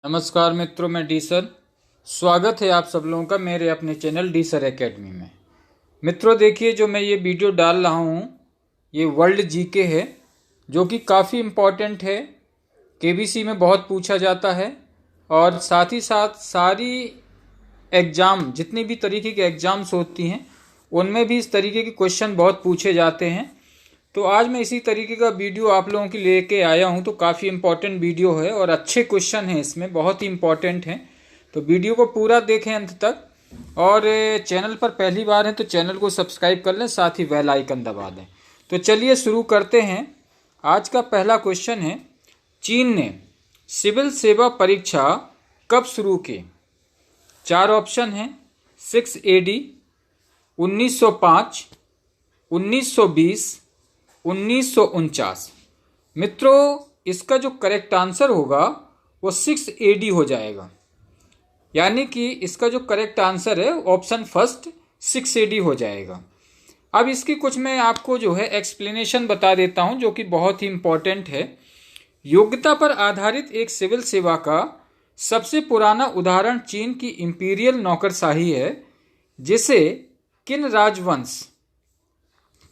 नमस्कार मित्रों, मैं डी सर। स्वागत है आप सब लोगों का मेरे अपने चैनल डी सर एकेडमी में। मित्रों देखिए, जो मैं ये वीडियो डाल रहा हूँ ये वर्ल्ड जीके है, जो कि काफ़ी इम्पोर्टेंट है। केबीसी में बहुत पूछा जाता है और साथ ही साथ सारी एग्ज़ाम, जितनी भी तरीके के एग्ज़ाम्स होती हैं उनमें भी इस तरीके के क्वेश्चन बहुत पूछे जाते हैं। तो आज मैं इसी तरीके का वीडियो आप लोगों के लेके आया हूं। तो काफ़ी इम्पोर्टेंट वीडियो है और अच्छे क्वेश्चन हैं इसमें, बहुत ही इम्पोर्टेंट हैं। तो वीडियो को पूरा देखें अंत तक, और चैनल पर पहली बार है तो चैनल को सब्सक्राइब कर लें, साथ ही बेल आइकन दबा दें। तो चलिए शुरू करते हैं। आज का पहला क्वेश्चन है, चीन ने सिविल सेवा परीक्षा कब शुरू की? 4 ऑप्शन हैं, 6 AD, 1905, 1920, 1949। मित्रों इसका जो करेक्ट आंसर होगा वो 6 AD हो जाएगा, यानी कि इसका जो करेक्ट आंसर है ऑप्शन फर्स्ट 6 AD हो जाएगा। अब इसकी कुछ मैं आपको जो है एक्सप्लेनेशन बता देता हूं, जो कि बहुत ही इंपॉर्टेंट है। योग्यता पर आधारित एक सिविल सेवा का सबसे पुराना उदाहरण चीन की इंपीरियल नौकरशाही है, जिसे किन राजवंश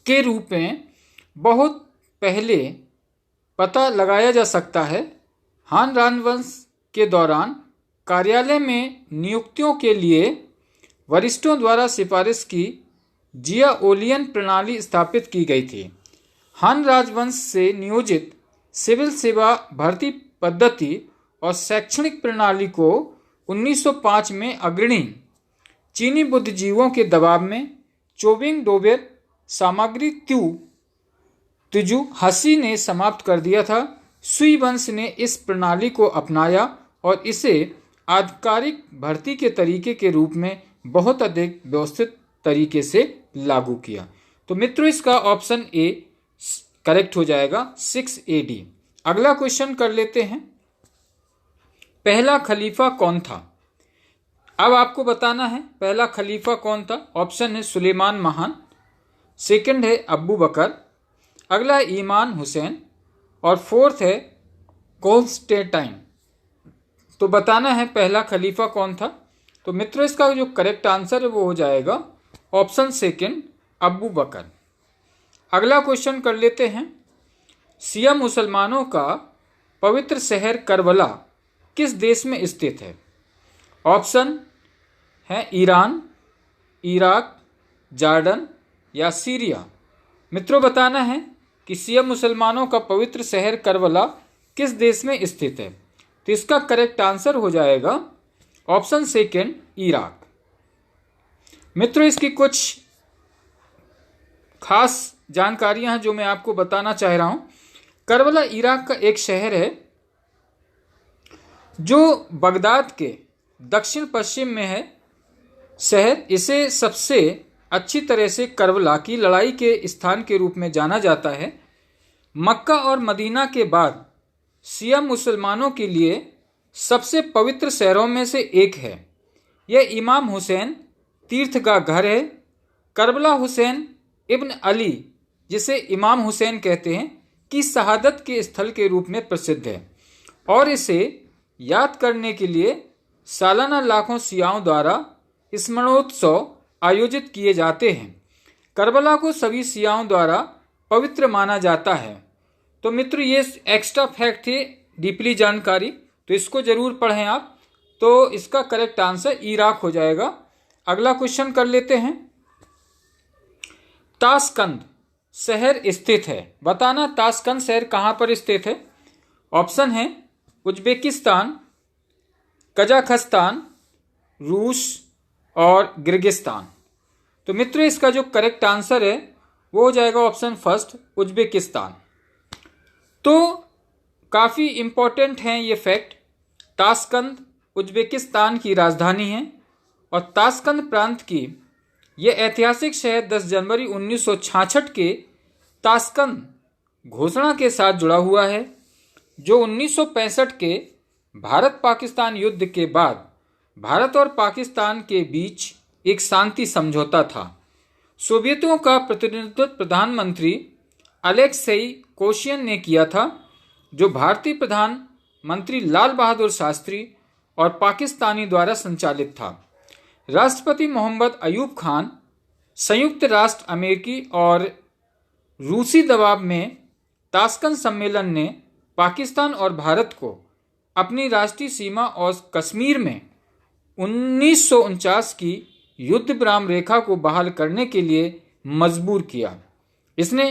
के रूप में बहुत पहले पता लगाया जा सकता है। हान राजवंश के दौरान कार्यालय में नियुक्तियों के लिए वरिष्ठों द्वारा सिफारिश की जियाओलियन प्रणाली स्थापित की गई थी। हान राजवंश से नियोजित सिविल सेवा भर्ती पद्धति और शैक्षणिक प्रणाली को 1905 में अग्रणी चीनी बुद्धिजीवियों के दबाव में चोबिंग डोबेर सामग्री तुजु हसी ने समाप्त कर दिया था। सुई वंश ने इस प्रणाली को अपनाया और इसे आधिकारिक भर्ती के तरीके के रूप में बहुत अधिक व्यवस्थित तरीके से लागू किया। तो मित्रों इसका ऑप्शन ए करेक्ट हो जाएगा, 6 AD। अगला क्वेश्चन कर लेते हैं, पहला खलीफा कौन था? अब आपको बताना है पहला खलीफा कौन था। ऑप्शन है सुलेमान महान, सेकंड है अबू बकर, अगला ईमान हुसैन और फोर्थ है कॉन्स्टेंटाइन। तो बताना है पहला खलीफा कौन था। तो मित्रों इसका जो करेक्ट आंसर है वो हो जाएगा ऑप्शन सेकंड अबू बकर। अगला क्वेश्चन कर लेते हैं, शिया मुसलमानों का पवित्र शहर करबला किस देश में स्थित है? ऑप्शन है ईरान, इराक, जॉर्डन या सीरिया। मित्रों बताना है कि शिया मुसलमानों का पवित्र शहर करबला किस देश में स्थित है। तो इसका करेक्ट आंसर हो जाएगा ऑप्शन सेकंड इराक। मित्रों इसकी कुछ खास जानकारियां हैं जो मैं आपको बताना चाह रहा हूं। करबला इराक का एक शहर है जो बगदाद के दक्षिण पश्चिम में है। शहर इसे सबसे अच्छी तरह से करबला की लड़ाई के स्थान के रूप में जाना जाता है। मक्का और मदीना के बाद शिया मुसलमानों के लिए सबसे पवित्र शहरों में से एक है। यह इमाम हुसैन तीर्थ का घर है। करबला हुसैन इब्न अली, जिसे इमाम हुसैन कहते हैं, की शहादत के स्थल के रूप में प्रसिद्ध है और इसे याद करने के लिए सालाना लाखों शियाओं द्वारा स्मरणोत्सव आयोजित किए जाते हैं। करबला को सभी शियाओं द्वारा पवित्र माना जाता है। तो मित्र ये एक्स्ट्रा फैक्ट थे, डीपली जानकारी, तो इसको जरूर पढ़ें आप। तो इसका करेक्ट आंसर इराक हो जाएगा। अगला क्वेश्चन कर लेते हैं, ताशकंद शहर स्थित है। बताना ताशकंद शहर कहां पर स्थित है। ऑप्शन है उज्बेकिस्तान, कजाखस्तान, रूस और किर्गिस्तान। तो मित्रों इसका जो करेक्ट आंसर है वो हो जाएगा ऑप्शन फर्स्ट उज्बेकिस्तान। तो काफ़ी इम्पोर्टेंट हैं ये फैक्ट। ताशकंद उज्बेकिस्तान की राजधानी है और ताशकंद प्रांत की यह ऐतिहासिक शहर 10 जनवरी 1966 के ताशकंद घोषणा के साथ जुड़ा हुआ है, जो 1965 के भारत पाकिस्तान युद्ध के बाद भारत और पाकिस्तान के बीच एक शांति समझौता था। सोवियतों का प्रतिनिधित्व प्रधानमंत्री अलेक्सेई कोशियन ने किया था, जो भारतीय प्रधान मंत्री लाल बहादुर शास्त्री और पाकिस्तानी द्वारा संचालित था। राष्ट्रपति मोहम्मद अयूब खान संयुक्त राष्ट्र अमेरिकी और रूसी दबाव में ताशकंद सम्मेलन ने पाकिस्तान और भारत को अपनी राष्ट्रीय सीमा और कश्मीर में 1949 की युद्ध विराम रेखा को बहाल करने के लिए मजबूर किया। इसने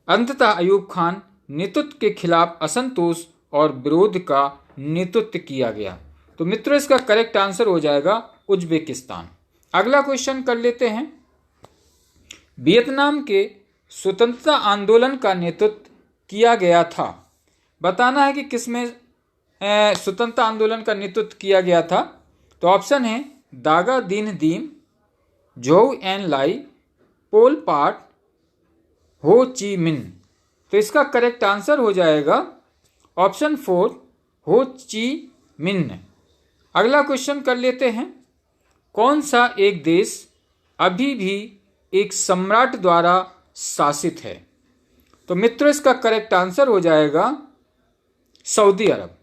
अंततः अयूब खान नेतृत्व के खिलाफ असंतोष और विरोध का नेतृत्व किया गया। तो मित्रों, इसका करेक्ट आंसर हो जाएगा उज्बेकिस्तान। अगला क्वेश्चन कर लेते हैं। वियतनाम के स्वतंत्रता आंदोलन का नेतृत्व किया गया था। बताना है कि किसमें स्वतंत्रता आंदोलन का नेतृत्व किया गया था। तो ऑप्शन है दागा दीन दीम, जोउ एन लाई, पोल पाट, हो ची मिन। तो इसका करेक्ट आंसर हो जाएगा ऑप्शन 4 हो ची मिन। अगला क्वेश्चन कर लेते हैं। कौन सा एक देश अभी भी एक सम्राट द्वारा शासित है? तो मित्रों, इसका करेक्ट आंसर हो जाएगा सऊदी अरब।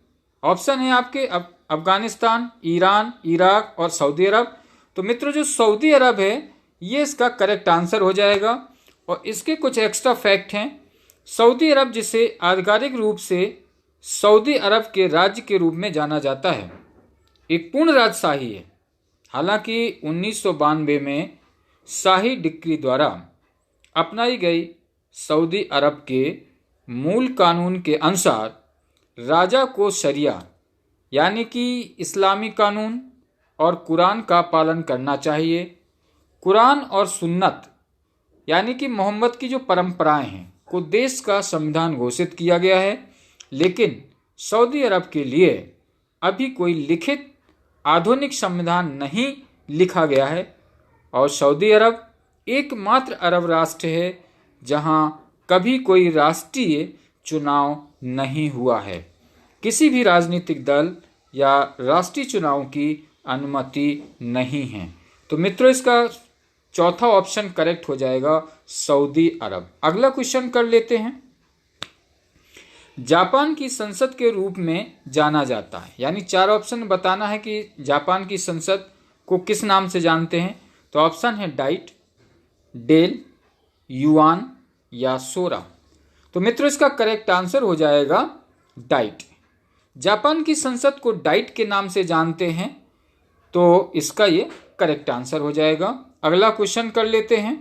ऑप्शन है आपके अफगानिस्तान, ईरान, इराक और सऊदी अरब। तो मित्रों, जो सऊदी अरब है ये इसका करेक्ट आंसर हो जाएगा। और इसके कुछ एक्स्ट्रा फैक्ट हैं। सऊदी अरब, जिसे आधिकारिक रूप से सऊदी अरब के राज्य के रूप में जाना जाता है, एक पूर्ण राजशाही है। हालांकि 1992 में शाही डिक्री द्वारा अपनाई गई सऊदी अरब के मूल कानून के अनुसार राजा को शरिया यानी कि इस्लामी कानून और कुरान का पालन करना चाहिए। कुरान और सुन्नत यानी कि मोहम्मद की जो परंपराएं हैं को देश का संविधान घोषित किया गया है। लेकिन सऊदी अरब के लिए अभी कोई लिखित आधुनिक संविधान नहीं लिखा गया है। और सऊदी अरब एकमात्र अरब राष्ट्र है जहां कभी कोई राष्ट्रीय चुनाव नहीं हुआ है। किसी भी राजनीतिक दल या राष्ट्रीय चुनाव की अनुमति नहीं है। तो मित्रों, इसका चौथा ऑप्शन करेक्ट हो जाएगा सऊदी अरब। अगला क्वेश्चन कर लेते हैं। जापान की संसद के रूप में जाना जाता है, यानी 4 ऑप्शन बताना है कि जापान की संसद को किस नाम से जानते हैं। तो ऑप्शन है डाइट, डेल, युआन या सोरा। तो मित्रों, इसका करेक्ट आंसर हो जाएगा डाइट। जापान की संसद को डाइट के नाम से जानते हैं, तो इसका ये करेक्ट आंसर हो जाएगा। अगला क्वेश्चन कर लेते हैं।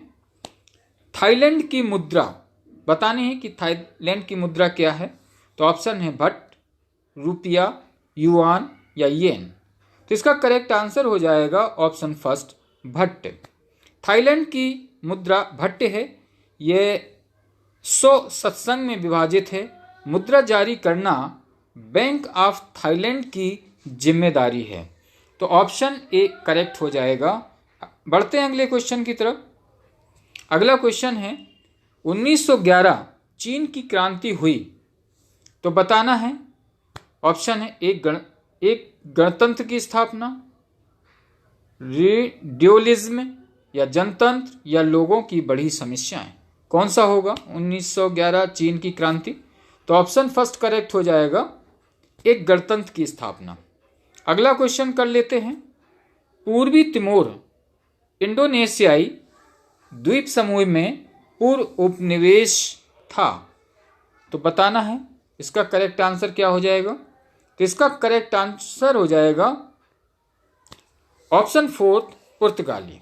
थाईलैंड की मुद्रा बतानी है कि थाईलैंड की मुद्रा क्या है। तो ऑप्शन है भट, रुपया, युआन या येन। तो इसका करेक्ट आंसर हो जाएगा ऑप्शन फर्स्ट भट्ट। थाईलैंड की मुद्रा भट्ट है। ये 100 सत्संग में विभाजित है। मुद्रा जारी करना बैंक ऑफ थाईलैंड की जिम्मेदारी है। तो ऑप्शन ए करेक्ट हो जाएगा। बढ़ते हैं अगले क्वेश्चन की तरफ। अगला क्वेश्चन है 1911 चीन की क्रांति हुई। तो बताना है। ऑप्शन है एक गणतंत्र की स्थापना, ड्यूअलिज्म या जनतंत्र या लोगों की बड़ी समस्याएं। कौन सा होगा 1911 चीन की क्रांति? तो ऑप्शन फर्स्ट करेक्ट हो जाएगा, एक गणतंत्र की स्थापना। अगला क्वेश्चन कर लेते हैं। पूर्वी तिमोर इंडोनेशियाई द्वीप समूह में पूर्व उपनिवेश था। तो बताना है इसका करेक्ट आंसर क्या हो जाएगा। तो इसका करेक्ट आंसर हो जाएगा ऑप्शन 4 पुर्तगाली।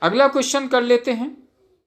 अगला क्वेश्चन कर लेते हैं।